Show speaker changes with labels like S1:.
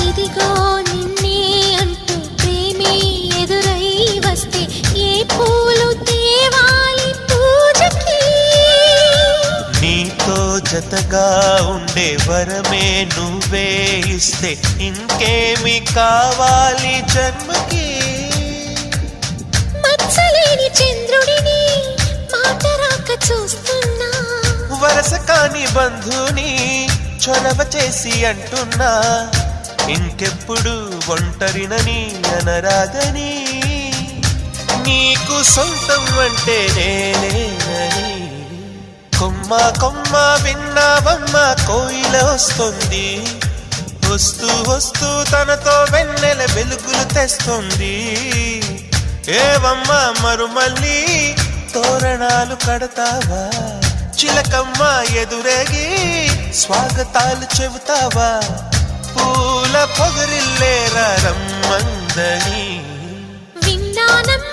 S1: ఇదిగో నిన్నే అంటూ ప్రేమే ఎదురై వస్తే ఏ పూలు తేవాలి పూజకి
S2: నీతో జతగా ఉండే వరమే నువ్వే ఇస్తే ఇంకేమి కావాలి జన్మకి
S1: మచ్చలేని చంద్రుడిని మాట రాక చూస్తున్నా
S2: వరస కాని బంధుని చొరవ చేసి అంటున్నా ఇంకెప్పుడు ఒంటరినని అనరాదని నీకు సొంతం అంటే నేనేనని కొమ్మ కొమ్మ విన్నావమ్మ కోయిల వస్తుంది వస్తూ వస్తూ తనతో వెన్నెల వెలుగులు తెస్తుంది ఏవమ్మ మరుమల్లి తోరణాలు కడతావా చిలకమ్మ ఎదురేగి స్వాగతాలు చెబుతావా పూల పొగరిల్లేరా రమ్మందని
S1: విన్నానమ్మ